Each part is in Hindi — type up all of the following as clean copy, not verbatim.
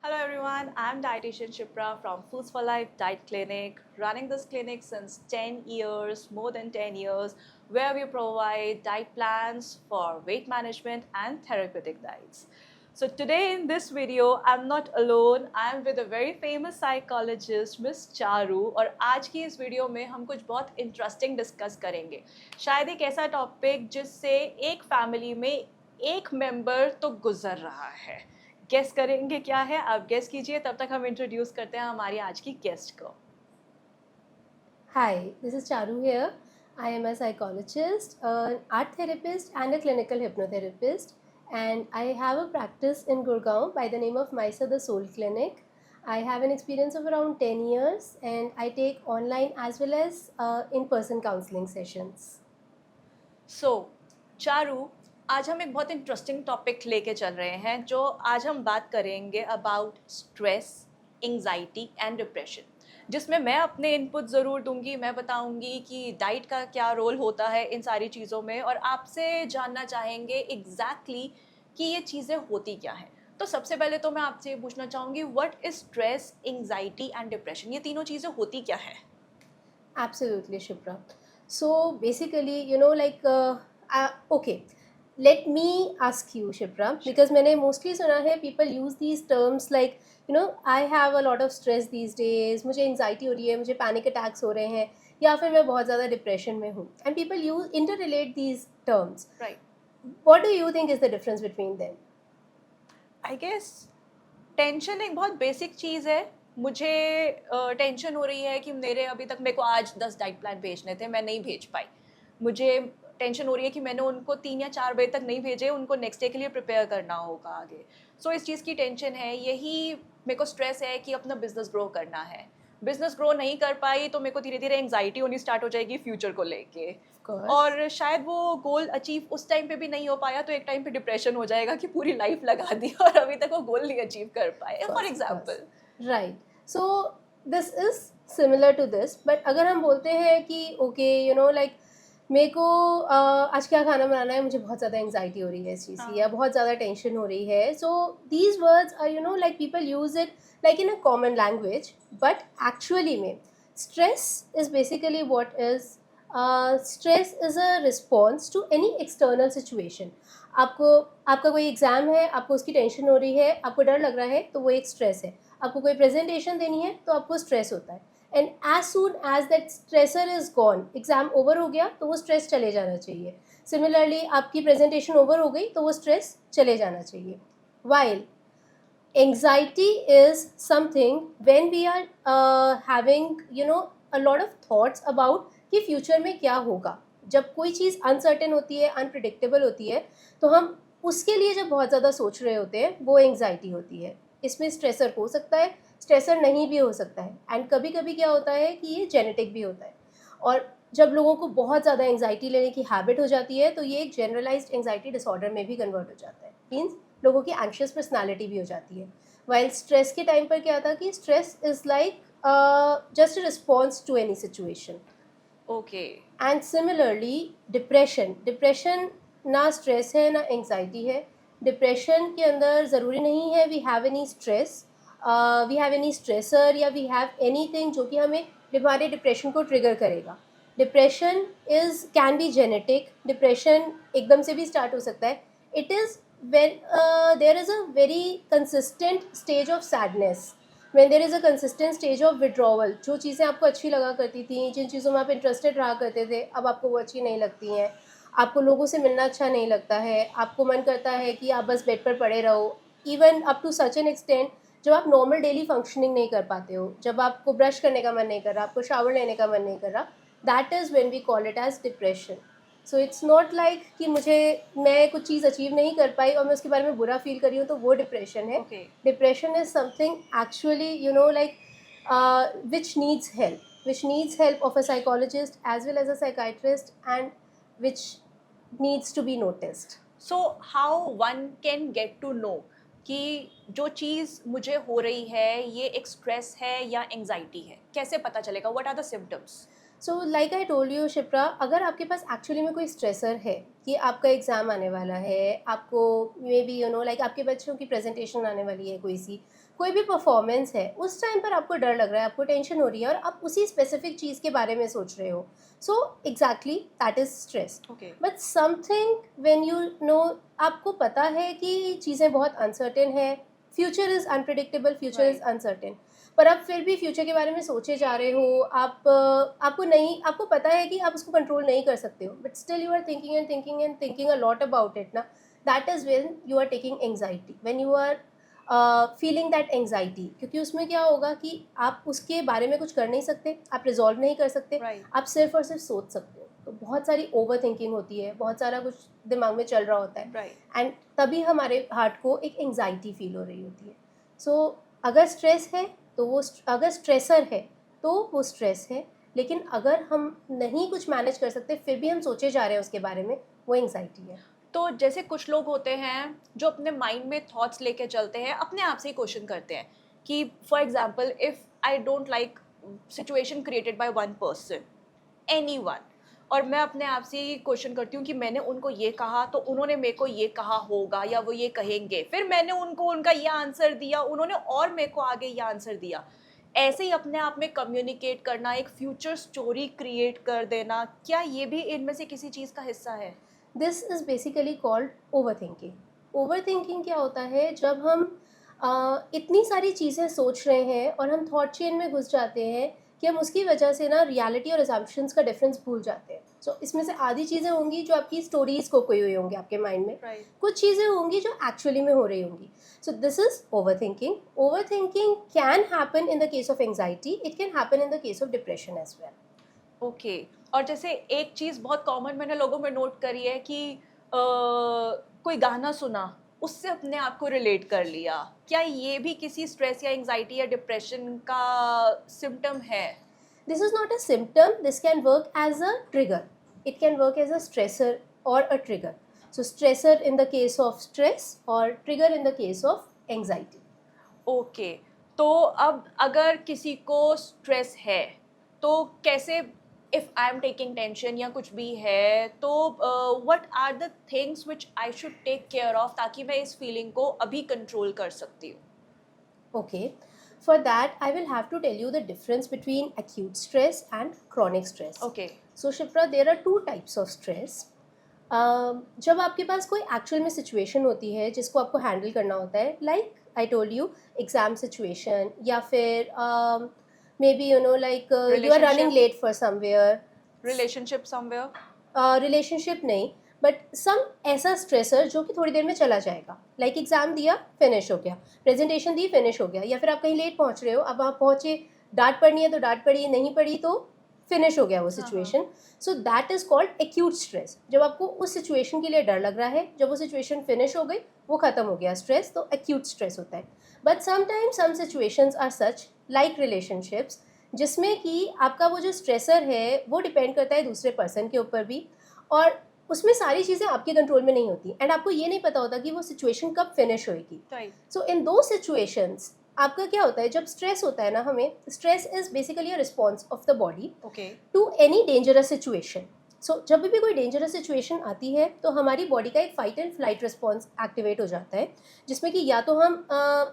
Hello everyone, I'm dietitian Shipra from Foods for Life Diet Clinic, running this clinic since 10 years, more than 10 years, where we provide diet plans for weight management and therapeutic diets. So today in this video, I'm not alone, I'm with a very famous psychologist, Miss Charu, और आज की इस वीडियो में हम कुछ बहुत इंटरेस्टिंग डिस्कस करेंगे. शायद एक ऐसा टॉपिक जिससे एक फैमिली में एक मेंबर तो गुजर रहा है. गेस करेंगे क्या है, आप गेस कीजिए, तब तक हम इंट्रोड्यूस करते हैं हमारी आज की गेस्ट को. Hi, this is Charu here. I am a psychologist, an art therapist, and a clinical hypnotherapist. And I have a practice in Gurgaon by the name of Maisa the Soul Clinic. I have an experience of around 10 years, and I take online as well as in person counseling sessions. सो चारू, आज हम एक बहुत इंटरेस्टिंग टॉपिक लेके चल रहे हैं. जो आज हम बात करेंगे about stress, anxiety and depression, जिसमें मैं अपने इनपुट ज़रूर दूंगी. मैं बताऊंगी कि डाइट का क्या रोल होता है इन सारी चीज़ों में, और आपसे जानना चाहेंगे एग्जैक्टली कि ये चीज़ें होती क्या हैं. तो सबसे पहले तो मैं आपसे ये पूछना चाहूँगी, what is stress, anxiety and depression? ये तीनों चीज़ें होती क्या हैं? Absolutely, Shipra. So basically, okay, let me ask you, Shipra, because मैंने mostly सुना है people use these terms like, I have a lot of stress these days, मुझे anxiety हो रही है, मुझे panic attacks हो रहे हैं, या फिर मैं बहुत ज़्यादा depression में हूँ. And people interrelate these terms. Right. What do you think is the difference between them? I guess tension एक बहुत बेसिक चीज़ है. मुझे टेंशन हो रही है कि मेरे को आज 10 डाइट प्लान भेजने थे, मैं नहीं भेज पाई. मुझे टेंशन हो रही है कि मैंने उनको 3 या 4 बजे तक नहीं भेजे, उनको नेक्स्ट डे के लिए प्रिपेयर करना होगा आगे. सो इस चीज़ की टेंशन है. यही मेरे को स्ट्रेस है कि अपना बिजनेस ग्रो करना है. बिजनेस ग्रो नहीं कर पाई तो मेरे को धीरे धीरे एंग्जाइटी होनी स्टार्ट हो जाएगी फ्यूचर को लेके. Of course. और शायद वो गोल अचीव उस टाइम पे भी नहीं हो पाया, तो एक टाइम पे डिप्रेशन हो जाएगा कि पूरी लाइफ लगा दी और अभी तक वो गोल नहीं अचीव कर पाए, for Of course. Example. Right. So this is similar to this, but अगर हम बोलते हैं कि okay, like मेरे को आज क्या खाना बनाना है, मुझे बहुत ज़्यादा एंग्जाइटी हो रही है इस चीज़ की, या बहुत ज़्यादा टेंशन हो रही है. So these words are like people use it like in a common language, but actually में stress is basically what is stress is a response to any external situation. आपका कोई एग्ज़ाम है, आपको उसकी टेंशन हो रही है, आपको डर लग रहा है, तो वो एक स्ट्रेस है. आपको कोई प्रेजेंटेशन देनी है तो आपको स्ट्रेस होता है. And as soon as that stressor is gone, exam over हो गया तो वो स्ट्रेस चले जाना चाहिए. सिमिलरली आपकी प्रेजेंटेशन ओवर हो गई तो वो स्ट्रेस चले जाना चाहिए. While anxiety is something when we are having a lot of thoughts about कि फ्यूचर में क्या होगा. जब कोई चीज़ अनसर्टेन होती है, अनप्रिडिक्टेबल होती है, तो हम उसके लिए जब बहुत ज़्यादा सोच रहे होते हैं, वो एंग्जाइटी होती है. इसमें स्ट्रेसर हो सकता है, स्ट्रेसर नहीं भी हो सकता है. एंड कभी कभी क्या होता है कि ये जेनेटिक भी होता है. और जब लोगों को बहुत ज़्यादा एंग्जाइटी लेने की हैबिट हो जाती है, तो ये एक जनरलाइज्ड एंग्जाइटी डिसऑर्डर में भी कन्वर्ट हो जाता है. मीन्स लोगों की एंग्शियस पर्सनालिटी भी हो जाती है. वाइल स्ट्रेस के टाइम पर क्या था कि stress is like just a response to any situation. Okay. And similarly depression ना स्ट्रेस है ना एंग्जाइटी है. डिप्रेशन के अंदर ज़रूरी नहीं है we have any stress, we have any stressor, या वी हैव एनीथिंग जो कि हमें हमारे डिप्रेशन को ट्रिगर करेगा. Depression can be genetic. Depression एकदम से भी स्टार्ट हो सकता है. It is when there is a very consistent stage of sadness, when there is a consistent stage of withdrawal. जो चीज़ें आपको अच्छी लगा करती थी, जिन चीज़ों में आप इंटरेस्टेड रहा करते थे, अब आपको वो अच्छी नहीं लगती हैं. आपको लोगों से मिलना अच्छा नहीं लगता है, आपको मन करता है कि आप बस बेड पर पड़े रहो. Even up to such an extent जब आप नॉर्मल डेली फंक्शनिंग नहीं कर पाते हो, जब आपको ब्रश करने का मन नहीं कर रहा, आपको शावर लेने का मन नहीं कर रहा, that is when we call it as depression. So it's not like कि मैं कुछ चीज़ अचीव नहीं कर पाई और मैं उसके बारे में बुरा फील कर रही हूँ, तो वो डिप्रेशन है. Okay. Depression is something actually like which needs help of a psychologist as well as a psychiatrist, and which needs to be noticed. So how one can get to know कि जो चीज़ मुझे हो रही है ये एक स्ट्रेस है या एंग्जाइटी है? कैसे पता चलेगा? What are the symptoms? So like I told you Shipra, अगर आपके पास एक्चुअली में कोई स्ट्रेसर है कि आपका एग्ज़ाम आने वाला है, आपको मे बी लाइक आपके बच्चों की प्रेजेंटेशन आने वाली है कोई सी, कोई भी परफॉर्मेंस है, उस टाइम पर आपको डर लग रहा है, आपको टेंशन हो रही है और आप उसी स्पेसिफिक चीज़ के बारे में सोच रहे हो, so exactly that is stress. Okay. But something when you know, आपको पता है कि चीज़ें बहुत अनसर्टेन है, future is unpredictable, future is Right. Uncertain, पर आप फिर भी फ्यूचर के बारे में सोचे जा रहे हो, आपको पता है कि आप उसको कंट्रोल नहीं कर सकते हो, but still you are thinking and thinking and thinking a lot about it ना. That is when you are taking anxiety, when you are feeling that anxiety. क्योंकि उसमें क्या होगा कि आप उसके बारे में कुछ कर नहीं सकते, आप रिजॉल्व नहीं कर सकते, Right. आप सिर्फ और सिर्फ सोच सकते हो. तो बहुत सारी ओवर थिंकिंग होती है, बहुत सारा कुछ दिमाग में चल रहा होता है, Right. एंड तभी हमारे हार्ट को एक एंग्जाइटी फील हो रही होती है. सो अगर स्ट्रेस है तो अगर स्ट्रेसर है तो वो स्ट्रेस है, लेकिन अगर हम नहीं कुछ मैनेज कर सकते फिर भी हम सोचे जा रहे हैं उसके बारे में, वो एंग्जाइटी है. तो जैसे कुछ लोग होते हैं जो अपने माइंड में थॉट्स लेके चलते हैं, अपने आप से ही क्वेश्चन करते हैं कि for example if I don't like situation created by one person, anyone, और मैं अपने आप से ही क्वेश्चन करती हूँ कि मैंने उनको ये कहा तो उन्होंने मेरे को ये कहा होगा या वो ये कहेंगे, फिर मैंने उनको उनका ये आंसर दिया, उन्होंने और मेरे को आगे ये आंसर दिया. ऐसे ही अपने आप में कम्युनिकेट करना, एक फ्यूचर स्टोरी क्रिएट कर देना, क्या ये भी इनमें से किसी चीज़ का हिस्सा है? This is basically called over thinking. Over thinking क्या होता है, जब हम इतनी सारी चीज़ें सोच रहे हैं और हम थॉट चेन में घुस जाते हैं कि हम उसकी वजह से ना रियलिटी और असम्पशंस का डिफरेंस भूल जाते हैं. सो इसमें से आधी चीज़ें होंगी जो आपकी स्टोरीज को कोई हुई होंगी आपके माइंड में, Right. कुछ चीज़ें होंगी जो एक्चुअली में हो रही होंगी. So this is over thinking. Over thinking can happen in the case of anxiety, it can happen in the case of depression as well. Okay. और जैसे एक चीज़ बहुत कॉमन मैंने लोगों में नोट करी है कि कोई गाना सुना, उससे अपने आप को रिलेट कर लिया. क्या ये भी किसी स्ट्रेस या एंग्जाइटी या डिप्रेशन का सिम्टम है? This is not a symptom, this can work as a trigger. It can work as a stressor or a trigger. So stressor in the case of stress or trigger in the case of anxiety. Okay. तो अब अगर किसी को स्ट्रेस है, तो कैसे, if I am taking tension या कुछ भी है, तो what are the things which I should take care of ताकि मैं इस फीलिंग को अभी कंट्रोल कर सकती हूँ? Okay. For that, I will have to tell you the difference between acute stress and chronic stress. Okay. So Shipra, there are two types of stress. जब आपके पास कोई एक्चुअल में सिचुएशन होती है जिसको आपको हैंडल करना होता है, like I told you, exam situation, या फिर maybe you know like you are running Relationship. Late for somewhere. Relationship somewhere. Relationship नहीं, बट सम ऐसा स्ट्रेसर जो कि थोड़ी देर में चला जाएगा, लाइक एग्जाम दिया, फिनिश हो गया, प्रेजेंटेशन दी, फिनिश हो गया, या फिर आप कहीं लेट पहुंच रहे हो, अब वहाँ पहुँचे, डांट पड़नी है तो डांट पड़ी, नहीं पड़ी तो फिनिश हो गया वो situation. So that is called acute stress. जब आपको उस सिचुएशन के लिए डर लग रहा है, जब वो सिचुएशन फिनिश हो गई, वो खत्म हो गया स्ट्रेस, तो एक्यूट स्ट्रेस होता है. But sometimes some situations are such like relationships, जिसमें कि आपका वो जो स्ट्रेसर है वो डिपेंड करता है दूसरे पर्सन के ऊपर भी, और उसमें सारी चीज़ें आपके कंट्रोल में नहीं होती, एंड आपको ये नहीं पता होता कि वो सिचुएशन कब फिनिश होएगी. राइट. सो इन दो सिचुएशंस आपका क्या होता है, जब स्ट्रेस होता है ना, हमें stress is basically a response of the body okay. To any dangerous situation. So जब भी कोई डेंजरस सिचुएशन आती है तो हमारी बॉडी का एक fight and flight response activate हो जाता है, जिसमें कि या तो हम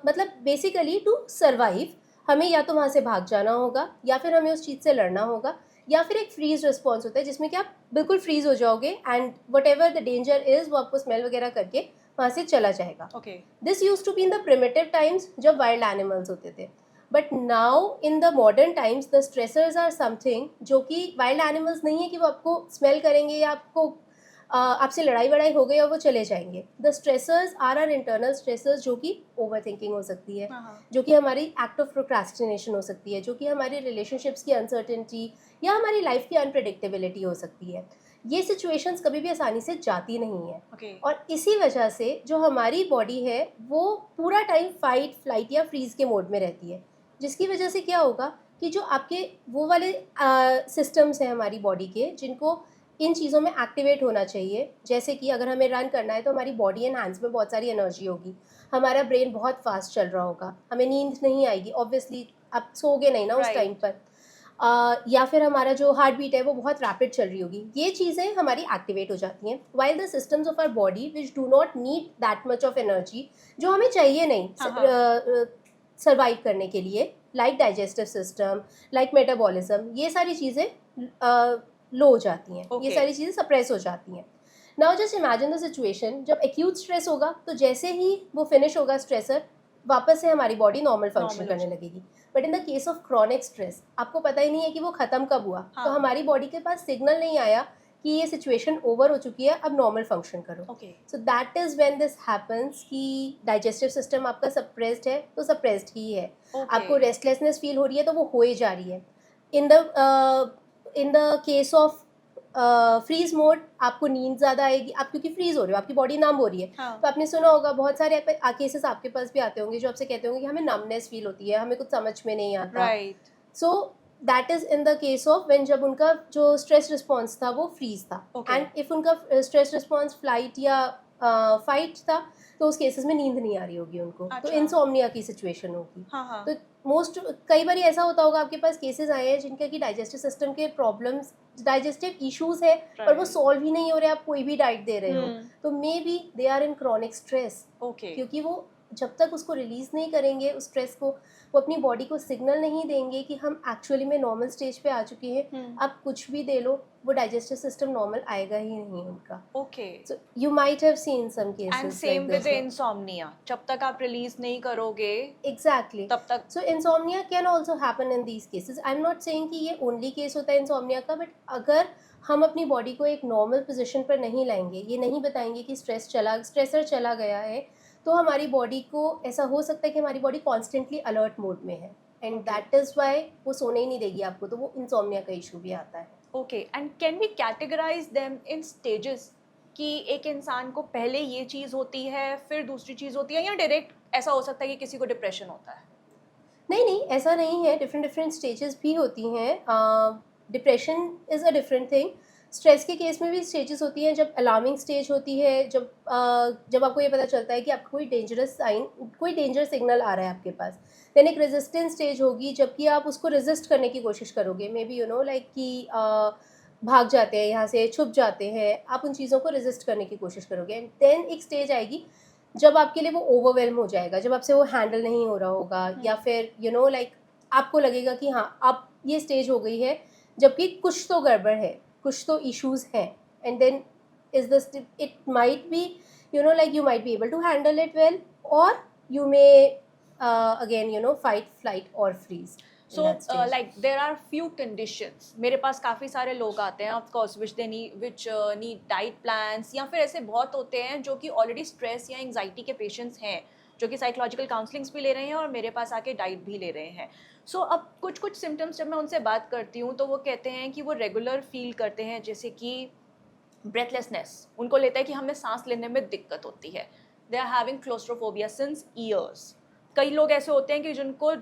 मतलब बेसिकली टू सर्वाइव हमें या तो वहाँ से भाग जाना होगा, या फिर हमें उस चीज़ से लड़ना होगा, या फिर एक फ्रीज रिस्पॉन्स होता है जिसमें कि आप बिल्कुल फ्रीज हो जाओगे and whatever the danger is वो आपको स्मेल वगैरह करके वहाँ से चला जाएगा. ओके. This use to be in the primitive times जब वाइल्ड एनिमल्स होते थे, but now in the modern times the stressors are something जो कि वाइल्ड एनिमल्स नहीं है कि वो आपको स्मेल करेंगे या आपको आपसे लड़ाई वड़ाई हो गई और वो चले जाएंगे. The stressors are internal stressors, जो कि ओवर थिंकिंग हो सकती है, जो कि हमारी एक्ट ऑफ प्रोक्रास्टिनेशन हो सकती है, जो कि हमारी रिलेशनशिप्स की अनसर्टेनिटी या हमारी लाइफ की अनप्रेडिक्टेबिलिटी हो सकती है. ये सिचुएशंस कभी भी आसानी से जाती नहीं है, ओके. और इसी वजह से जो हमारी बॉडी है वो पूरा टाइम फाइट, फ्लाइट या फ्रीज के मोड में रहती है, जिसकी वजह से क्या होगा कि जो आपके वो वाले सिस्टम्स हैं हमारी बॉडी के जिनको इन चीज़ों में एक्टिवेट होना चाहिए, जैसे कि अगर हमें रन करना है तो हमारी बॉडी एंड हैंड्स में बहुत सारी एनर्जी होगी, हमारा ब्रेन बहुत फास्ट चल रहा होगा, हमें नींद नहीं आएगी, ऑब्वियसली आप सोओगे नहीं ना उस Right. टाइम पर, या फिर हमारा जो हार्ट बीट है वो बहुत रैपिड चल रही होगी. ये चीज़ें हमारी एक्टिवेट हो जाती हैं, while the systems of our body which do not need that much of energy, जो हमें चाहिए नहीं, हाँ. सर्वाइव करने के लिए, like digestive system, like metabolism, ये सारी चीज़ें लो हो जाती हैं, ये Okay. सारी चीज़ें सप्रेस हो जाती हैं. Now just imagine the situation, जब एक्यूट स्ट्रेस होगा तो जैसे ही वो फिनिश होगा स्ट्रेसर, वापस से हमारी बॉडी नॉर्मल फंक्शन Normal हो करने लगेगी. But in the case of chronic stress आपको पता ही नहीं है कि वो ख़त्म कब हुआ, हाँ. तो हमारी बॉडी के पास सिग्नल नहीं आया कि ये सिचुएशन ओवर हो चुकी है, अब नॉर्मल फंक्शन करो. Okay. So that is when this happens कि डाइजेस्टिव सिस्टम आपका सप्रेस्ड है तो सप्रेस्ड ही है. Okay. आपको रेस्टलेसनेस फील हो रही है तो वो हो ही जा रही है. In the case of freeze mode आपको नींद ज़्यादा आएगी, आप क्योंकि फ्रीज हो रहे हो, आपकी बॉडी नम हो रही है. हाँ. तो आपने सुना होगा बहुत सारे केसेस आपके पास भी आते होंगे जो आपसे कहते होंगे कि हमें नमनेस फील होती है, हमें कुछ समझ में नहीं आता. Right. So that is in the case of when जब उनका जो स्ट्रेस रिस्पॉन्स था वो फ्रीज था. Okay. एंड इफ़ उनका स्ट्रेस रिस्पॉन्स फ्लाइट या फाइट था तो उस केसेस में नींद नहीं आ रही होगी उनको, तो अच्छा. इंसोम्निया की सिचुएशन होगी. हाँ हाँ. तो कई बार ऐसा होता होगा आपके पास केसेस आए हैं जिनके कि डाइजेस्टिव सिस्टम के प्रॉब्लम्स, डाइजेस्टिव इश्यूज है पर वो Right. सॉल्व ही नहीं हो रहे, आप कोई भी डाइट दे रहे हो, हम्म. तो maybe they are in chronic stress. Okay. क्योंकि वो जब तक उसको रिलीज नहीं करेंगे उस स्ट्रेस को, वो अपनी बॉडी को सिग्नल नहीं देंगे कि हम एक्चुअली में नॉर्मल स्टेज पे आ चुके हैं. हम्म. आप कुछ भी दे लो, वो डाइजेस्टिव सिस्टम नॉर्मल आएगा ही नहीं उनका. Okay. So you might have seen some And cases same like with the this. insomnia. जब तक आप रिलीज नहीं करोगे एग्जैक्टली. तब तक. So insomnia can also happen in these cases. I am not saying कि ये ओनली केस होता है इंसोम्निया का, बट अगर हम अपनी बॉडी को एक नॉर्मल पोजीशन पर नहीं लाएंगे, ये नहीं बताएंगे कि स्ट्रेसर चला गया है, तो हमारी बॉडी को ऐसा हो सकता है कि हमारी बॉडी कॉन्स्टेंटली अलर्ट मोड में है, एंड दैट इज़ वाई वो सोने ही नहीं देगी आपको, तो वो इंसोम्निया का इशू भी आता है. Okay. And can we categorize them in stages? कि एक इंसान को पहले ये चीज़ होती है फिर दूसरी चीज़ होती है, या डायरेक्ट ऐसा हो सकता है कि किसी को डिप्रेशन होता है? नहीं, ऐसा नहीं है. डिफरेंट स्टेजेस भी होती हैं. Depression is a different thing. Stress के केस में भी स्टेजेस होती हैं. जब अलार्मिंग स्टेज होती है, जब आपको ये पता चलता है कि आपको कोई डेंजर सिग्नल आ रहा है आपके पास, देन एक रेजिस्टेंस स्टेज होगी जबकि आप उसको रेजिस्ट करने की कोशिश करोगे. मे बी लाइक कि भाग जाते हैं यहाँ से, छुप जाते हैं, आप उन चीज़ों को रेजिस्ट करने की कोशिश करोगे. एंड देन एक स्टेज आएगी जब आपके लिए वो ओवरवेल्म हो जाएगा, जब आपसे वो हैंडल नहीं हो रहा होगा, या फिर लाइक आपको लगेगा कि हाँ अब ये स्टेज हो गई है, जबकि कुछ तो गड़बड़ है, कुछ तो इश्यूज हैं. And then it might be like you might be able to handle it well, or you may again fight, flight or freeze. So like there are few conditions. मेरे पास काफ़ी सारे लोग आते हैं of course which need diet plans, या फिर ऐसे बहुत होते हैं जो कि ऑलरेडी स्ट्रेस या एंजाइटी के पेशेंट्स हैं, जो कि साइकोलॉजिकल काउंसलिंग्स भी ले रहे हैं और मेरे पास आके डाइट भी ले रहे हैं. सो अब कुछ सिम्टम्स जब मैं उनसे बात करती हूँ तो वो कहते हैं कि वो रेगुलर फील करते हैं, जैसे कि ब्रेथलेसनेस, उनको लेता है कि हमें सांस लेने में दिक्कत होती है. They are having claustrophobia since years. कई लोग ऐसे होते हैं कि जिनको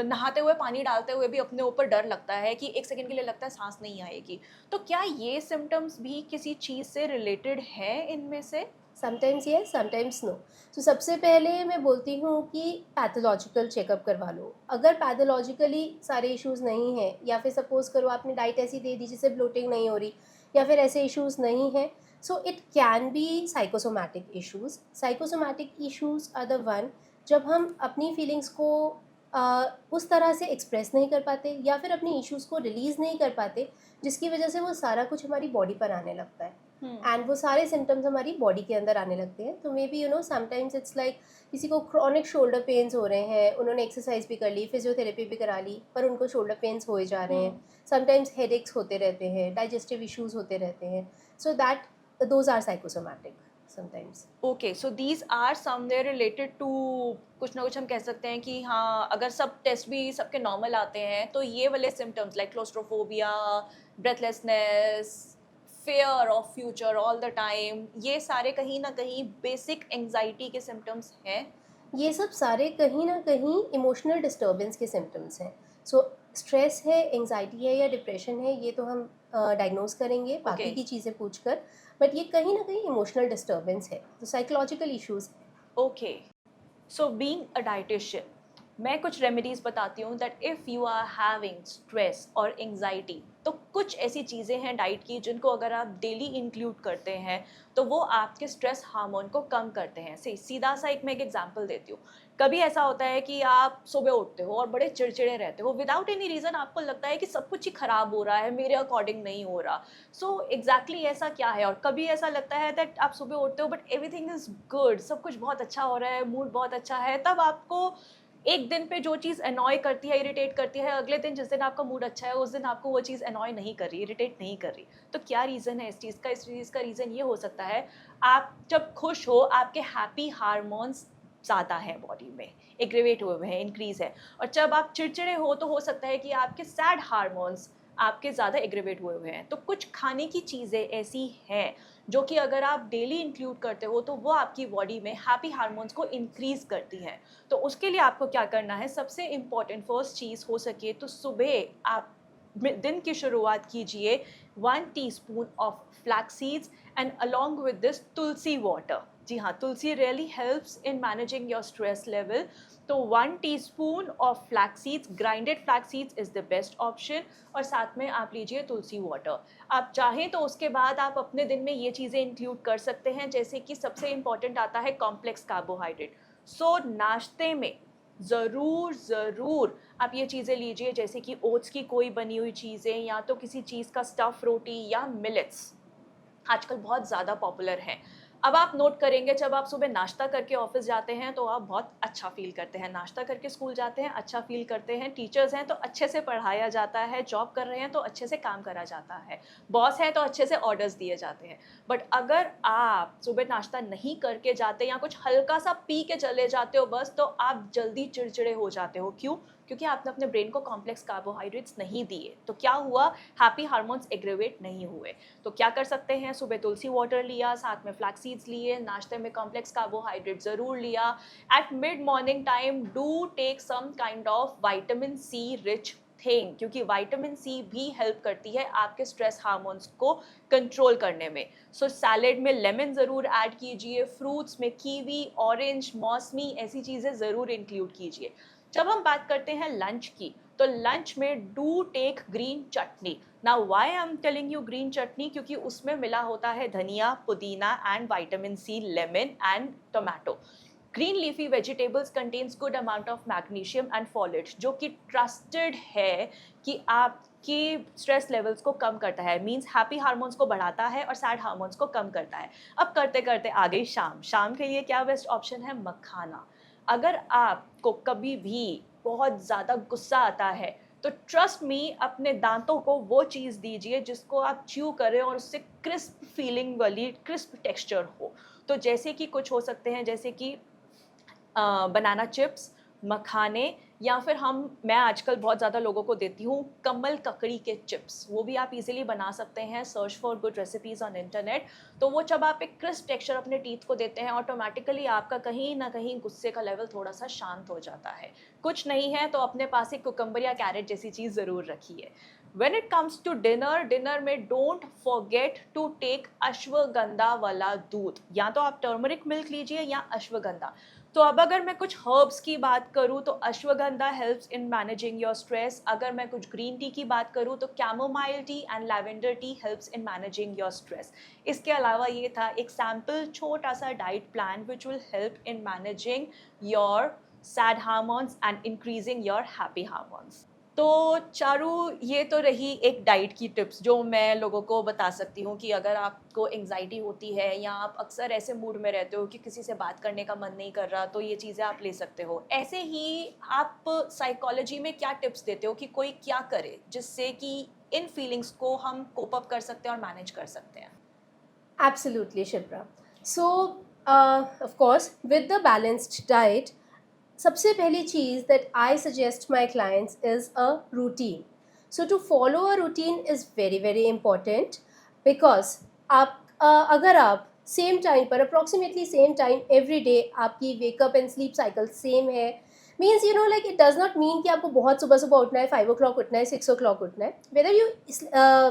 नहाते हुए, पानी डालते हुए भी अपने ऊपर डर लगता है कि एक सेकंड के लिए लगता है सांस नहीं आएगी. तो क्या ये सिम्टम्स भी किसी चीज़ से रिलेटेड है इनमें से? Sometimes yes, sometimes no. तो सबसे पहले मैं बोलती हूँ कि पैथोलॉजिकल चेकअप करवा लो. अगर पैथोलॉजिकली सारे इश्यूज़ नहीं हैं, या फिर सपोज करो आपने डाइट ऐसी दे दी जिससे ब्लोटिंग नहीं हो रही, या फिर ऐसे इश्यूज़ नहीं हैं, so it can be psychosomatic issues. Psychosomatic issues are the one जब हम अपनी फीलिंग्स को उस तरह से एक्सप्रेस नहीं कर पाते, या फिर अपनी इश्यूज़ को रिलीज़ नहीं कर पाते, जिसकी वजह से वो सारा कुछ हमारी बॉडी पर आने लगता है. एंड वो सारे सिम्टम्स हमारी बॉडी के अंदर आने लगते हैं. तो may be sometimes it's like किसी को क्रॉनिक शोल्डर पेन्स हो रहे हैं, उन्होंने एक्सरसाइज भी कर ली, फिजियोथेरेपी भी करा ली, पर उनको शोल्डर पेन्स हो जा रहे हैं. समटाइम्स हेडेक्स होते रहते हैं, डाइजेस्टिव इश्यूज़ होते रहते हैं. So that those are psychosomatic sometimes. Okay, so these are somewhere related to, कुछ ना कुछ हम कह सकते हैं कि हाँ, अगर सब टेस्ट भी सबके नॉर्मल आते हैं तो ये वाले symptoms like claustrophobia, breathlessness, fair of future all the time, ये सारे कहीं ना कहीं बेसिक एंजाइटी के सिम्टम्स हैं. ये सब सारे कहीं ना कहीं इमोशनल डिस्टर्बेंस के सिम्टम्स हैं. सो स्ट्रेस है, एंजाइटी है या डिप्रेशन है, ये तो हम डायग्नोज करेंगे बाकी Okay. की चीज़ें पूछकर, बट ये कहीं ना कहीं इमोशनल डिस्टर्बेंस है, तो साइकोलॉजिकल इश्यूज है. Okay, so being a dietitian, मैं कुछ रेमेडीज़ बताती हूँ that if you are having stress और एंग्जाइटी, तो कुछ ऐसी चीज़ें हैं डाइट की जिनको अगर आप डेली इंक्लूड करते हैं तो वो आपके स्ट्रेस हार्मोन को कम करते हैं। सीधा सा एक मैं एक एग्जांपल देती हूँ। कभी ऐसा होता है कि आप सुबह उठते हो और बड़े चिड़चिड़े रहते हो विदाउट एनी रीज़न, आपको लगता है कि सब कुछ ही खराब हो रहा है, मेरे अकॉर्डिंग नहीं हो रहा। सो एग्जैक्टली ऐसा क्या है? और कभी ऐसा लगता है दैट आप सुबह उठते हो बट एवरीथिंग इज़ गुड, सब कुछ बहुत अच्छा हो रहा है, मूड बहुत अच्छा है, तब आपको एक दिन पे जो चीज़ अनॉय करती है, इरिटेट करती है, अगले दिन जिस दिन आपका मूड अच्छा है, उस दिन आपको वो चीज़ अनॉय नहीं कर रही, इरिटेट नहीं कर रही। तो क्या रीज़न है इस चीज़ का? इस चीज़ का रीज़न ये हो सकता है, आप जब खुश हो, आपके हैप्पी हार्मोन्स ज़्यादा हैं बॉडी में, एग्रीवेट हुए हुए हैं, इंक्रीज़ है। और जब आप चिड़चिड़े हो सकता है कि आपके सैड हार्मोन्स आपके ज़्यादा एग्रीवेट हुए हुए हैं। तो कुछ खाने की चीज़ें ऐसी हैं जो कि अगर आप डेली इंक्लूड करते हो तो वो आपकी बॉडी में हैप्पी हार्मोन्स को इंक्रीज़ करती हैं। तो उसके लिए आपको क्या करना है, सबसे इम्पॉर्टेंट फर्स्ट चीज़ हो सके तो सुबह आप दिन की शुरुआत कीजिए 1 teaspoon of flax seeds and along with this tulsi water. जी हाँ, tulsi really helps in managing your stress level. तो 1 teaspoon of flax seeds, grinded flax seeds is the best option, और साथ में आप लीजिए तुलसी वाटर। आप चाहें तो उसके बाद आप अपने दिन में ये चीज़ें इंक्लूड कर सकते हैं, जैसे कि सबसे इम्पॉर्टेंट आता है कॉम्प्लेक्स कार्बोहाइड्रेट। सो नाश्ते में ज़रूर आप ये चीज़ें लीजिए, जैसे कि ओट्स की कोई बनी हुई चीज़ें, या तो किसी चीज़ का स्टफ़ रोटी, या मिलेट्स आजकल बहुत ज़्यादा पॉपुलर हैं। अब आप नोट करेंगे, जब आप सुबह नाश्ता करके ऑफ़िस जाते हैं तो आप बहुत अच्छा फ़ील करते हैं, नाश्ता करके स्कूल जाते हैं अच्छा फ़ील करते हैं, टीचर्स हैं तो अच्छे से पढ़ाया जाता है, जॉब कर रहे हैं तो अच्छे से काम करा जाता है, बॉस हैं तो अच्छे से ऑर्डर्स दिए जाते हैं। बट अगर आप सुबह नाश्ता नहीं करके जाते या कुछ हल्का-सा पी के चले जाते हो बस, तो आप जल्दी चिड़चिड़े हो जाते हो। क्यों? क्योंकि आपने अपने ब्रेन को कॉम्प्लेक्स कार्बोहाइड्रेट्स नहीं दिए। तो क्या हुआ? हैप्पी हार्मोन्स एग्रीवेट नहीं हुए। तो क्या कर सकते हैं? सुबह तुलसी वाटर लिया, साथ में फ्लैक्स सीड्स लिए, नाश्ते में कॉम्प्लेक्स कार्बोहाइड्रेट ज़रूर लिया। At mid morning time do take some kind of vitamin C rich thing, क्योंकि विटामिन सी भी हेल्प करती है आपके स्ट्रेस हार्मोन्स को कंट्रोल करने में। सो सैलेड में लेमन ज़रूर ऐड कीजिए, फ्रूट्स में कीवी, ऑरेंज, मौसमी, ऐसी चीज़ें ज़रूर इंक्लूड कीजिए। जब हम बात करते हैं लंच की, तो लंच में do take green chutney. Now why I am telling you green chutney, क्योंकि उसमें मिला होता है धनिया, पुदीना and vitamin C, lemon and tomato. Green leafy vegetables contains good amount of magnesium and folate, जो कि ट्रस्टेड है कि आपके स्ट्रेस लेवल्स को कम करता है, मींस हैप्पी हार्मोन्स को बढ़ाता है और सैड हार्मोन्स को कम करता है। अब करते करते आ गई शाम। शाम के लिए क्या बेस्ट ऑप्शन है? मखाना। अगर आपको कभी भी बहुत ज़्यादा गुस्सा आता है तो ट्रस्ट मी, अपने दांतों को वो चीज़ दीजिए जिसको आप च्यू करें और उससे क्रिस्प फीलिंग वाली, क्रिस्प टेक्सचर हो। तो जैसे कि कुछ हो सकते हैं, जैसे कि बनाना चिप्स, मखाने, या फिर मैं आजकल बहुत ज़्यादा लोगों को देती हूँ कमल ककड़ी के चिप्स। वो भी आप इजीली बना सकते हैं, search for good recipes on internet. तो वो जब आप एक क्रिस्प टेक्सचर अपने टीथ को देते हैं, ऑटोमेटिकली आपका कहीं ना कहीं गुस्से का लेवल थोड़ा सा शांत हो जाता है। कुछ नहीं है तो अपने पास एक कुकम्बर या कैरेट जैसी चीज़ ज़रूर रखिए। When it comes to dinner, dinner में don't forget to take ashwagandha वाला दूध, या तो आप टर्मरिक मिल्क लीजिए या अश्वगंधा। तो अब अगर मैं कुछ हर्ब्स की बात करूँ तो ashwagandha helps in managing your stress. अगर मैं कुछ ग्रीन टी की बात करूँ तो chamomile tea and lavender T helps in managing your stress. इसके अलावा ये था एक सैम्पल छोटा सा diet plan which will help in managing your sad hormones and increasing your happy hormones. तो चारू, ये तो रही एक डाइट की टिप्स जो मैं लोगों को बता सकती हूँ कि अगर आपको एंग्जाइटी होती है या आप अक्सर ऐसे मूड में रहते हो कि किसी से बात करने का मन नहीं कर रहा, तो ये चीज़ें आप ले सकते हो। ऐसे ही आप साइकोलॉजी में क्या टिप्स देते हो कि कोई क्या करे जिससे कि इन फीलिंग्स को हम कोप अप कर सकते हैं और मैनेज कर सकते हैं? Absolutely, Shipra. So, of course, with the balanced diet, सबसे पहली चीज़ that I suggest my clients is a routine. So to follow a routine is very very important because आप अगर आप सेम टाइम पर approximately same time every day आपकी wake up and sleep cycle same है, means you know like it does not mean कि आपको बहुत सुबह सुबह उठना है, 5 o'clock उठना है, 6 o'clock उठना है, whether you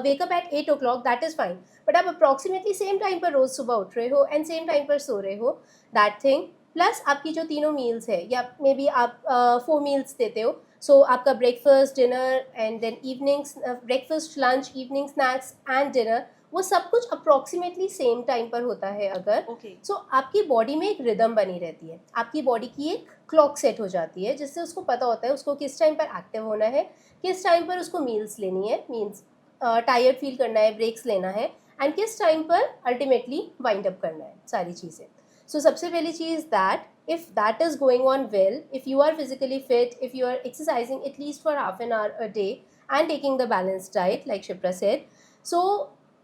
wake up at 8 o'clock that is fine, but आप अप्रॉक्सीमेटली सेम टाइम पर रोज़ सुबह उठ रहे हो एंड सेम टाइम पर सो रहे हो, दैट थिंग प्लस आपकी जो तीनों मील्स है या मे बी आप 4 मील्स देते हो, सो आपका breakfast, dinner and then evenings, breakfast, lunch, evening snacks and dinner, वो सब कुछ अप्रॉक्सीमेटली सेम टाइम पर होता है अगर, ओके। सो आपकी बॉडी में एक रिदम बनी रहती है, आपकी बॉडी की एक क्लॉक सेट हो जाती है, जिससे उसको पता होता है उसको किस टाइम पर एक्टिव होना है, किस टाइम पर उसको मील्स लेनी है, मीन्स टायर्ड फील करना है, ब्रेक्स लेना है, एंड किस टाइम पर अल्टीमेटली वाइंड अप करना है, सारी चीज़ें. सो सबसे पहली चीज़ that if that is going on well, if you are physically fit, if you are exercising at least for half an hour a day and taking the balanced diet like Shipra said, so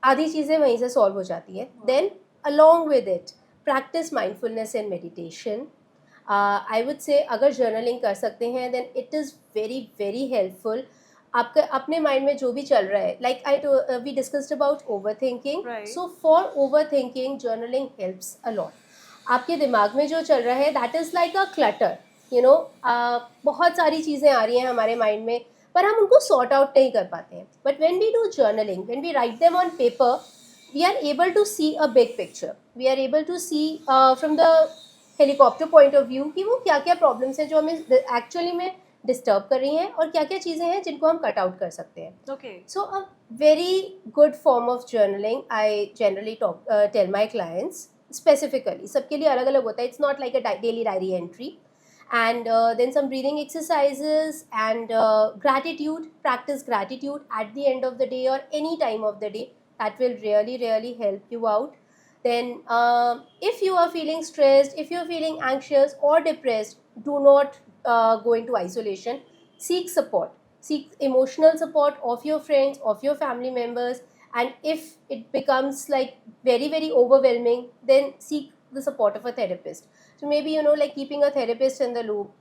आधी चीज़ें वहीं से सॉल्व हो जाती है. Then along with it, practice mindfulness and meditation. I would say अगर जर्नलिंग कर सकते हैं then it is very very helpful. आपके अपने माइंड में जो भी चल रहा है, like we discussed about overthinking, Right. So for overthinking journaling helps a lot. आपके दिमाग में जो चल रहा है that is like a clutter, you know, बहुत सारी चीज़ें आ रही हैं हमारे माइंड में पर हम उनको सॉर्ट आउट नहीं कर पाते हैं. But when we do journaling, when we write them on paper, we are able to see a big picture, we are able to see from the helicopter point of view कि वो क्या क्या प्रॉब्लम्स हैं जो हमें एक्चुअली में डिस्टर्ब कर रही हैं और क्या क्या चीज़ें हैं जिनको हम कट आउट कर सकते हैं. Okay. So a very good form of journaling I generally tell my clients, specifically सबके लिए अलग अलग होता है, it's not like a daily diary entry. And then some breathing exercises and gratitude, practice gratitude at the end of the day or any time of the day, that will really really help you out. Then if you are feeling stressed, if you are feeling anxious or depressed, do not go into isolation. Seek support, seek emotional support of your friends, of your family members, and if it becomes like very very overwhelming, then seek the support of a therapist. So maybe, you know, like keeping a therapist in the loop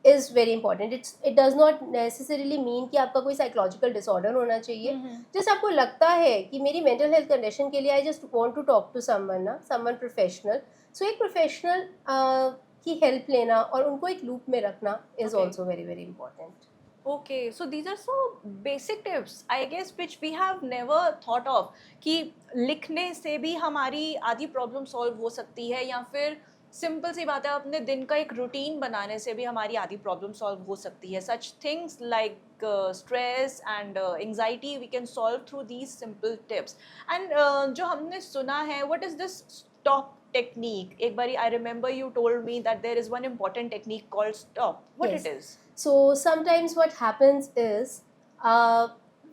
is very important. It does not necessarily mean कि आपका कोई psychological disorder होना चाहिए. जैसे आपको लगता है कि मेरी mental health condition के लिए I just want to talk to someone ना, someone professional. So एक professional की help लेना और उनको एक loop में रखना is Okay. also very very important. Okay, so these are so basic tips, I guess, which we have never thought of. कि लिखने से भी हमारी आधी प्रॉब्लम सॉल्व हो सकती है, या फिर सिंपल सी बात है अपने दिन का एक रूटीन बनाने से भी हमारी आधी प्रॉब्लम सॉल्व हो सकती है. Such things like stress and anxiety we can solve through these simple tips. And जो हमने सुना है, what is this stop technique? एक बारी I remember you told me that there is one important technique called stop. What Yes. It is? So sometimes what happens is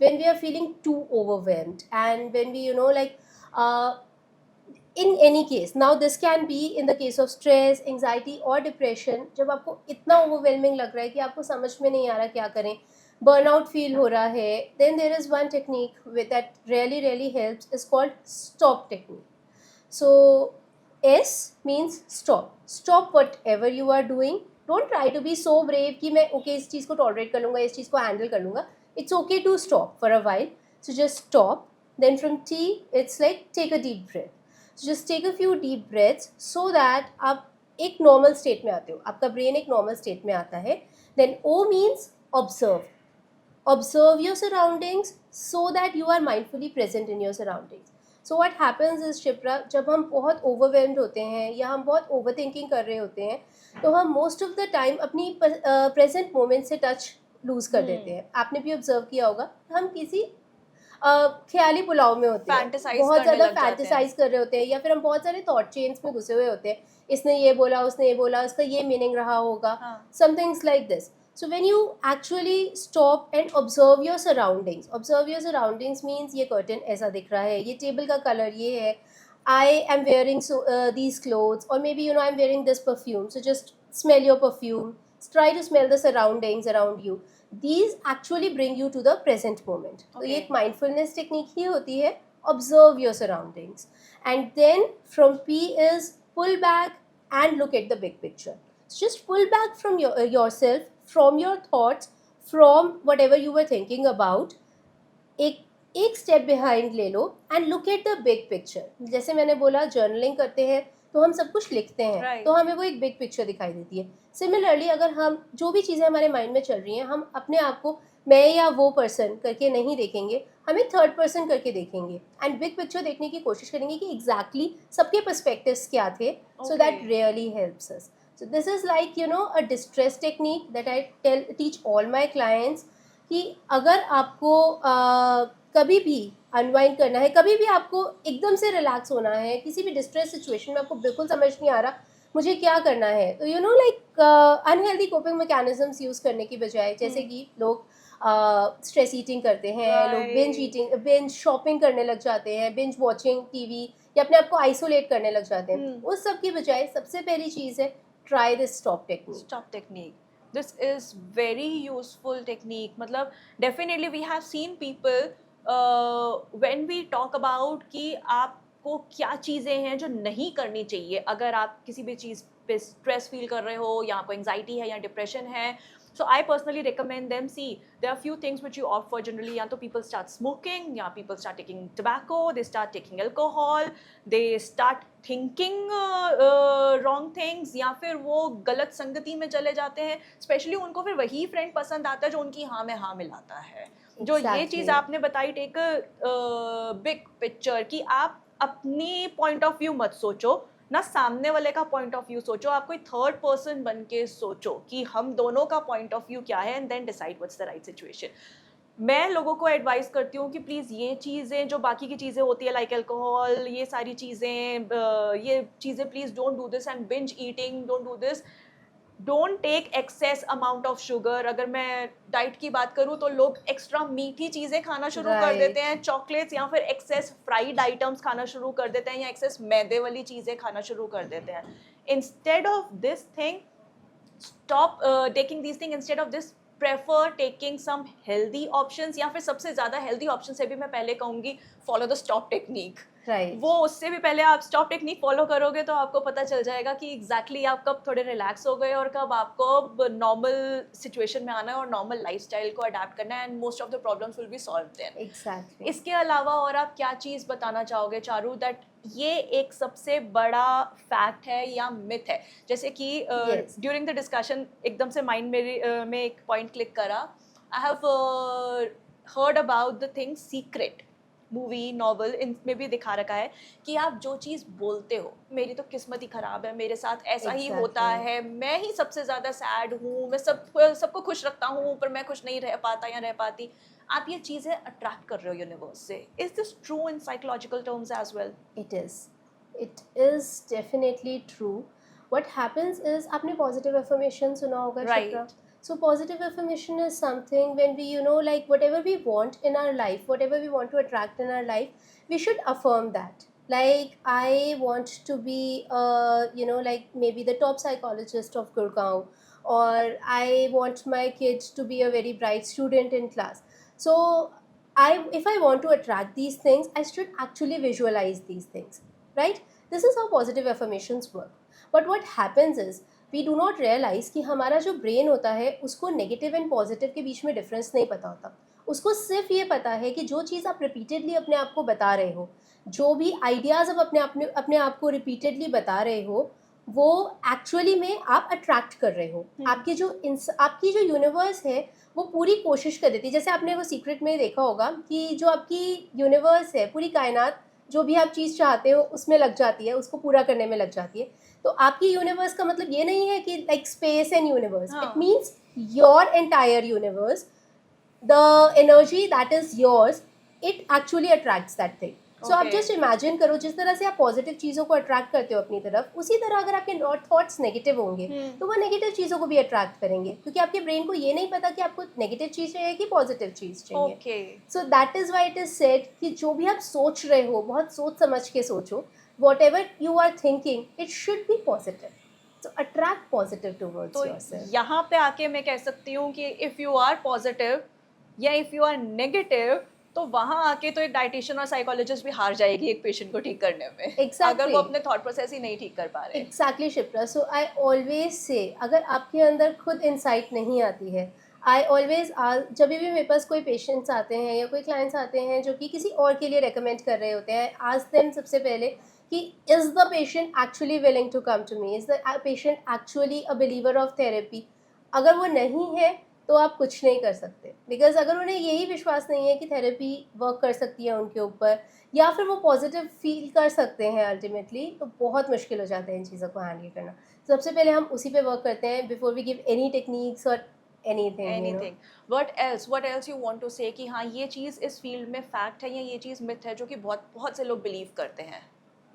when we are feeling too overwhelmed and when we, you know, like in any case, now this can be in the case of stress, anxiety or depression, जब आपको इतना overwhelming लग रहा है कि आपको समझ में नहीं आ रहा क्या करें, burnout feel हो रहा है, then there is one technique that really really helps, is called stop technique. So S means stop. Stop whatever you are doing. Don't try to be so brave कि मैं okay इस चीज़ को tolerate कर लूँगा, इस चीज़ को handle कर लूँगा. It's okay to stop for a while. So just stop. Then from T, it's like take a deep breath. So just take a few deep breaths so that आप एक normal state में आते हो, आपका brain एक normal state में आता है. Then O means observe. Observe your surroundings so that you are mindfully present in your surroundings. So what happens is, Shipra, जब हम बहुत overwhelmed होते हैं या हम बहुत overthinking कर रहे होते हैं, तो हम most of the time अपनी present moment से touch lose कर देते हैं. आपने भी observe किया होगा, हम किसी ख्याली पुलाव में होते हैं, Fantasize बहुत करने ज़्यादा लग जाते हैं. फैंटिसाइज कर रहे होते हैं, या फिर हम बहुत सारे थॉट चेन्स में घुसे हुए होते हैं, इसने ये बोला, उसने ये बोला, इसका ये मीनिंग रहा होगा, some things like this. So when you actually stop and observe your surroundings means ये curtain ऐसा दिख रहा है, ये टेबल का कलर ये है, I am wearing these clothes, or maybe, you know, I'm wearing this perfume, so just smell your perfume, try to smell the surroundings around you. These actually bring you to the present moment. तो ये एक mindfulness technique ही होती है, observe your surroundings. And then from P is pull back and look at the big picture. So just pull back from yourself, from your thoughts, from whatever you were thinking about. एक स्टेप बिहाइंड ले लो and look at the big picture. जैसे मैंने बोला, जर्नलिंग करते हैं तो हम सब कुछ लिखते हैं, Right. तो हमें वो एक बिग पिक्चर दिखाई देती है. सिमिलरली अगर हम जो भी चीज़ें हमारे माइंड में चल रही हैं, हम अपने आप को मैं या वो पर्सन करके नहीं देखेंगे, हमें थर्ड पर्सन करके देखेंगे एंड बिग पिक्चर देखने की कोशिश करेंगे कि एग्जैक्टली सबके पर्सपेक्टिव्स क्या थे. So that really helps us. So this is like, you know, a distress technique that I teach all my clients कि अगर आपको कभी भी अनवाइंड करना है, कभी भी आपको एकदम से रिलैक्स होना है, किसी भी डिस्ट्रेस सिचुएशन में आपको बिल्कुल समझ नहीं आ रहा मुझे क्या करना है, तो you know like unhealthy coping mechanisms use करने की बजाय, जैसे कि लोग स्ट्रेस ईटिंग करते हैं, लोग बिंज ईटिंग, बिंज शॉपिंग करने लग जाते हैं, बिंज वॉचिंग टीवी, या अपने आप को आइसोलेट करने लग जाते हैं, उस सब की बजाय सबसे पहली चीज़ है try this stop technique. Stop technique. This is very useful technique. मतलब definitely we have seen people when we talk about कि आपको क्या चीज़ें हैं जो नहीं करनी चाहिए अगर आप किसी भी चीज़ पे स्ट्रेस फील कर रहे हो या आपको एंजाइटी है या डिप्रेशन है. So I personally recommend them. See, there are few things which you opt for generally. या तो people start smoking, या people start taking tobacco, they start taking alcohol, they start thinking wrong things, या फिर वो गलत संगति में चले जाते हैं. Especially उनको फिर वही friend पसंद आता है जो उनकी हाँ में हाँ मिलाता है. जो ये चीज़ आपने बताई, take a big picture कि आप अपनी point of view मत सोचो, ना सामने वाले का पॉइंट ऑफ व्यू सोचो, आप कोई थर्ड पर्सन बन के सोचो कि हम दोनों का पॉइंट ऑफ व्यू क्या है, and then decide what's the right situation. मैं लोगों को एडवाइस करती हूँ कि प्लीज़ ये चीज़ें जो बाकी की चीज़ें होती है लाइक अल्कोहल, ये सारी चीज़ें, ये चीज़ें please don't do this, and binge eating don't do this. Don't take excess amount of sugar. अगर मैं डाइट की बात करूँ तो लोग एक्स्ट्रा मीठी चीज़ें खाना शुरू कर देते हैं, चॉकलेट्स, या फिर एक्सेस फ्राइड आइटम्स खाना शुरू कर देते हैं, या एक्सेस मैदे वाली चीज़ें खाना शुरू कर देते हैं. Instead of this thing, stop taking these things. Instead of this, prefer taking some healthy options, या फिर सबसे ज़्यादा healthy option से भी मैं पहले कहूँगी follow the stop technique. Right. वो उससे भी पहले आप स्टॉप टेक्निक फॉलो करोगे तो आपको पता चल जाएगा कि एग्जैक्टली आप कब थोड़े रिलैक्स हो गए और कब आपको नॉर्मल सिचुएशन में आना है और नॉर्मल लाइफस्टाइल को अडैप्ट करना है, and most of the problems will be solve then. Exactly. इसके अलावा और आप क्या चीज़ बताना चाहोगे चारू, दैट ये एक सबसे बड़ा फैक्ट है या मिथ है? जैसे कि Yes. ड्यूरिंग द डिस्कशन एकदम से माइंड में एक पॉइंट क्लिक करा. I have heard about the thing secret. Movie novel इनमें भी दिखा रखा है कि आप जो चीज़ बोलते हो, मेरी तो किस्मत ही ख़राब है, मेरे साथ ऐसा ही होता है, मैं ही सबसे ज़्यादा सैड हूँ, मैं सबको खुश रखता हूँ पर मैं खुश नहीं रह पाता या रह पाती. आप ये चीज़ें अट्रैक्ट कर रहे हो यूनिवर्स से. Is this true in psychological terms as well? It is definitely true. What happens is, आपने positive affirmation सुना होगा, Right. Shipra. So positive affirmation is something when we, you know, like whatever we want in our life, whatever we want to attract in our life, we should affirm that. Like I want to be, you know, like maybe the top psychologist of Gurgaon, or I want my kids to be a very bright student in class. So if I want to attract these things, I should actually visualize these things, right? This is how positive affirmations work. But what happens is, we do not realize कि हमारा जो ब्रेन होता है उसको नेगेटिव एंड पॉजिटिव के बीच में डिफरेंस नहीं पता होता. उसको सिर्फ ये पता है कि जो चीज़ आप रिपीटेडली अपने आप को बता रहे हो, जो भी आइडियाज़ आप अपने आप को रिपीटेडली बता रहे हो, वो एक्चुअली में आप अट्रैक्ट कर रहे हो. आपकी जो यूनिवर्स है वो पूरी कोशिश कर देती है. जैसे आपने वो सीक्रेट में देखा होगा कि जो आपकी यूनिवर्स है, पूरी कायनात, जो भी आप चीज़ चाहते हो उसमें लग जाती है, उसको पूरा करने में लग जाती है. तो आपकी यूनिवर्स का मतलब ये नहीं है कि like space and universe. It means your entire universe, the energy that is yours, it actually attracts that thing. So आप जस्ट इमेजिन करो, जिस तरह से आप पॉजिटिव चीज़ों को अट्रैक्ट करते हो अपनी तरफ, उसी तरह अगर आपके थॉट्स नेगेटिव होंगे तो वो नेगेटिव चीज़ों को भी अट्रैक्ट करेंगे, क्योंकि आपके ब्रेन को ये नहीं पता कि आपको नेगेटिव चीज़ चाहिए कि पॉजिटिव चीज़ चाहिए. So that is why it is said कि जो भी आप सोच रहे हो, बहुत सोच समझ के सोचो. Whatever you are thinking, it should be positive. So attract positive towards yourself. यहाँ पे आके मैं कह सकती हूँ कि if you are positive या if you are negative, तो वहाँ आके तो एक डाइटिशियन और साइकोलॉजिस्ट भी हार जाएगी एक पेशेंट को ठीक करने में. Exactly. अगर वो अपने थॉट प्रोसेस ही नहीं ठीक कर पा रहे. Exactly, Shipra. So I always say, अगर आपके अंदर खुद इंसाइट नहीं आती है, आई ऑलवेज जब भी मेरे पास कोई पेशेंट्स आते हैं या कोई क्लाइंट्स आते हैं जो कि किसी और के लिए रेकमेंड कर रहे होते हैं, आस्क देम सबसे पहले कि is the patient actually willing to come to me, is the patient actually a believer of therapy. अगर वो नहीं है तो आप कुछ नहीं कर सकते, बिकॉज अगर उन्हें यही विश्वास नहीं है कि थेरेपी वर्क कर सकती है उनके ऊपर, या फिर वो पॉजिटिव फील कर सकते हैं अल्टीमेटली, तो बहुत मुश्किल हो जाता है इन चीज़ों को हैंडल करना. सबसे पहले हम उसी पे वर्क करते हैं before we give any techniques और anything, anything. What else you want to say कि हाँ ये चीज़ इस फील्ड में फैक्ट है या ये चीज़ मिथ है जो कि बहुत बहुत से लोग बिलीव करते हैं?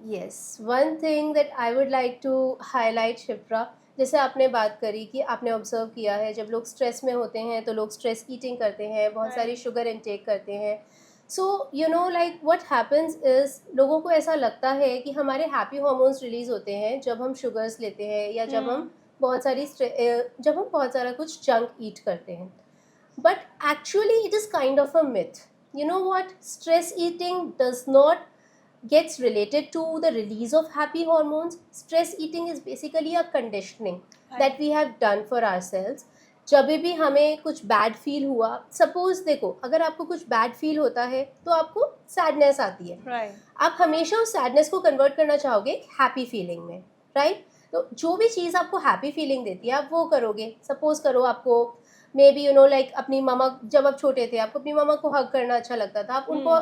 Yes, one thing that I would like to highlight Shipra, जैसे आपने बात करी कि आपने ऑब्जर्व किया है जब लोग स्ट्रेस में होते हैं तो लोग स्ट्रेस ईटिंग करते हैं, बहुत सारी Right. शुगर इनटेक करते हैं. So you know like what happens is, लोगों को ऐसा लगता है कि हमारे हैप्पी हार्मोन्स रिलीज होते हैं जब हम शुगर्स लेते हैं या जब Hmm. हम जब हम बहुत सारा कुछ जंक ईट करते हैं. But actually, it is kind of a myth. You know what? Stress eating does not gets related to the release of happy hormones. Stress eating is basically a conditioning that we have done for ourselves. जब भी हमें कुछ बैड फील हुआ, सपोज देखो अगर आपको कुछ बैड फील होता है तो आपको सैडनेस आती है, Right. आप हमेशा उस सैडनेस को कन्वर्ट करना चाहोगे हैप्पी फीलिंग में, राइट? तो जो भी चीज़ आपको हैप्पी फीलिंग देती है आप वो करोगे. सपोज करो आपको may be you know like अपनी मामा, जब आप छोटे थे आपको अपनी मामा को हग करना अच्छा लगता था, आप उनको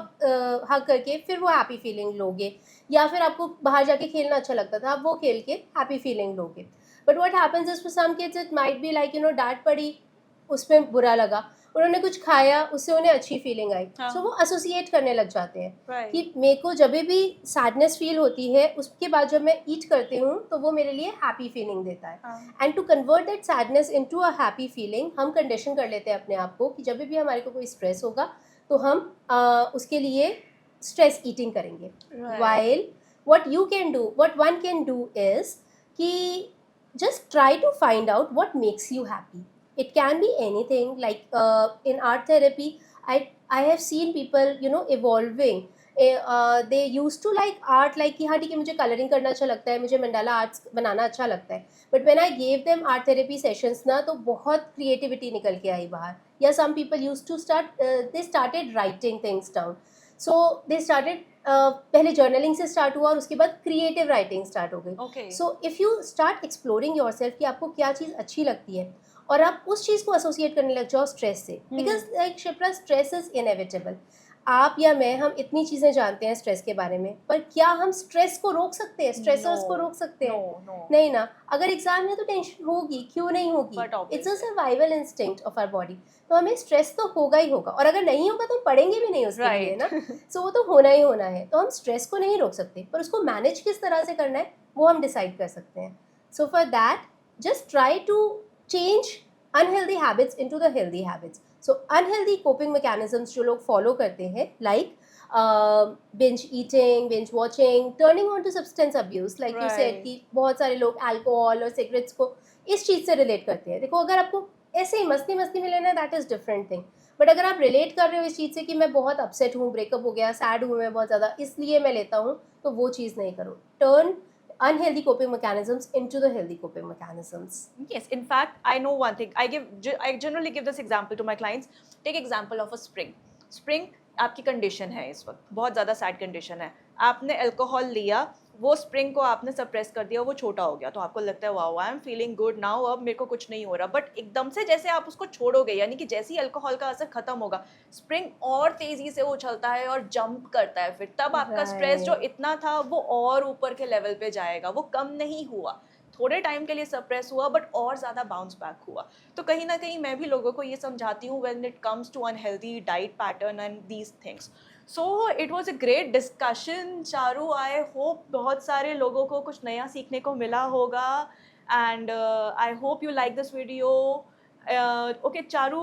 हग करके फिर वो हैप्पी फीलिंग लोगे. या फिर आपको बाहर जाके खेलना अच्छा लगता था, आप वो खेल के हैप्पी फीलिंग लोगे. But what happens is for some kids it might be like you know डांट पड़ी, उसमें बुरा लगा, उन्होंने कुछ खाया उससे उन्हें अच्छी फीलिंग आई, हाँ. सो वो एसोसिएट करने लग जाते हैं Right. कि मेरे को जब भी सैडनेस फील होती है उसके बाद जब मैं ईट करती हूँ तो वो मेरे लिए हैप्पी फीलिंग देता है. हाँ. And to convert that sadness into a happy feeling हम कंडीशन कर लेते हैं अपने आप को कि जब भी हमारे को कोई स्ट्रेस होगा तो हम उसके लिए स्ट्रेस ईटिंग करेंगे. Right. While what one can do is कि just try to find out what makes you happy. It can be anything, like in art therapy I have seen people you know evolving. They used to like art like कि हाँ ठीक है मुझे कलरिंग करना अच्छा लगता है, मुझे मंडाला आर्ट्स बनाना अच्छा लगता है, but when I gave them art therapy sessions ना तो बहुत क्रिएटिविटी निकल के आई बाहर. या some people used to start they started writing things down. So they started पहले जर्नलिंग से स्टार्ट हुआ और उसके बाद क्रिएटिव राइटिंग स्टार्ट हो गई. Okay. So if you start exploring yourself कि आपको क्या चीज़ अच्छी लगती है और आप उस चीज़ को एसोसिएट करने लग जाओ स्ट्रेस से, because like Shipra stress is inevitable. आप या मैं हम इतनी चीज़ें जानते हैं स्ट्रेस के बारे में, पर क्या हम स्ट्रेस को रोक सकते हैं, स्ट्रेसर्स को रोक सकते हैं? No. नहीं ना. अगर एग्जाम में तो टेंशन होगी, क्यों नहीं होगी? But obviously. It's a survival instinct of our body. तो हमें स्ट्रेस तो होगा ही होगा, और अगर नहीं होगा तो हम पढ़ेंगे भी नहीं उसके लिए Right. ना. सो वो तो होना ही होना है. तो हम स्ट्रेस को नहीं रोक सकते, पर उसको मैनेज किस तरह से करना है वो हम डिसाइड कर सकते हैं. So for that just try to change unhealthy habits into the healthy habits. So unhealthy coping mechanisms जो लोग फॉलो करते हैं, like binge eating, binge watching, turning on to substance abuse, like you said Right. कि बहुत सारे लोग अल्कोहल और सिगरेट्स को इस चीज़ से रिलेट करते हैं. देखो अगर आपको ऐसे ही मस्ती मस्ती में लेना है that is different thing, but अगर आप रिलेट कर रहे हो इस चीज़ से कि मैं बहुत अपसेट हूँ, ब्रेकअप हो गया, सैड हूँ मैं बहुत ज़्यादा इसलिए मैं लेता हूँ, तो वो चीज़ नहीं करो. Turn unhealthy coping mechanisms into the healthy coping mechanisms. Yes, in fact, I know one thing. I generally give this example to my clients. Take example of a spring. Spring आपकी कंडीशन है इस वक्त, बहुत ज़्यादा सैड कंडीशन है. आपने अल्कोहल लिया, वो स्प्रिंग को आपने सप्रेस कर दिया, वो छोटा हो गया, तो आपको लगता है wow I am feeling good now, अब मेरे को कुछ नहीं हो रहा. बट एकदम से जैसे आप उसको छोड़ोगे, यानी कि जैसे ही अल्कोहल का असर खत्म होगा, स्प्रिंग और तेजी से उछलता है और जंप करता है. फिर तब आपका स्ट्रेस जो Right. इतना था वो और ऊपर के लेवल पे जाएगा. वो कम नहीं हुआ, थोड़े टाइम के लिए सप्रेस हुआ, बट और ज़्यादा बाउंस बैक हुआ. तो कहीं ना कहीं मैं भी लोगों को ये समझाती हूँ when it comes to unhealthy diet pattern and these things. So it was a great discussion Charu. I hope बहुत सारे लोगों को कुछ नया सीखने को मिला होगा, and I hope you like this video. Okay Charu,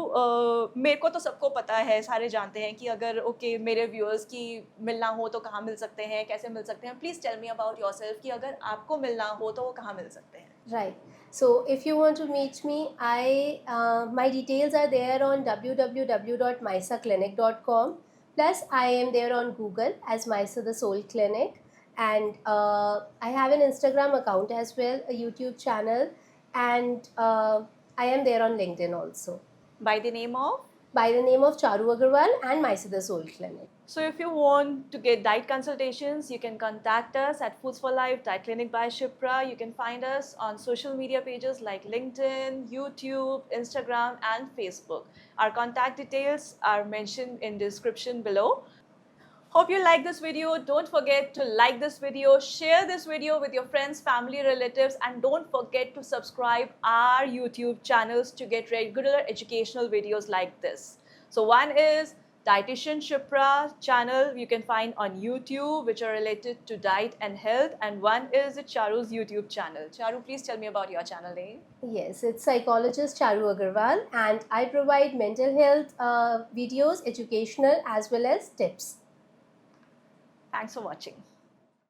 मेरे को तो सबको पता है, सारे जानते हैं कि अगर ओके मेरे व्यूअर्स की मिलना हो तो कहाँ मिल सकते हैं, कैसे मिल सकते हैं. Please tell me about yourself कि अगर आपको मिलना हो तो वो कहाँ मिल सकते हैं. Right. So if you want to meet me, my details are there on www.mysaclinic.com. Plus, I am there on Google as Mysa the Soul Clinic, and I have an Instagram account as well, a YouTube channel, and I am there on LinkedIn also By the name of? by the name of Charu Agarwal and Mysa the Soul Clinic. So if you want to get diet consultations, you can contact us at Foods for Life Diet Clinic by Shipra. You can find us on social media pages like LinkedIn, YouTube, Instagram, and Facebook. Our contact details are mentioned in description below. Hope you like this video. Don't forget to like this video, share this video with your friends, family, relatives, and don't forget to subscribe our YouTube channels to get regular educational videos like this. So one is Dietitian Shipra channel you can find on YouTube, which are related to diet and health, and one is Charu's YouTube channel. Charu, please tell me about your channel name. Yes, it's psychologist Charu Agarwal, and I provide mental health videos, educational as well as tips. Thanks for watching.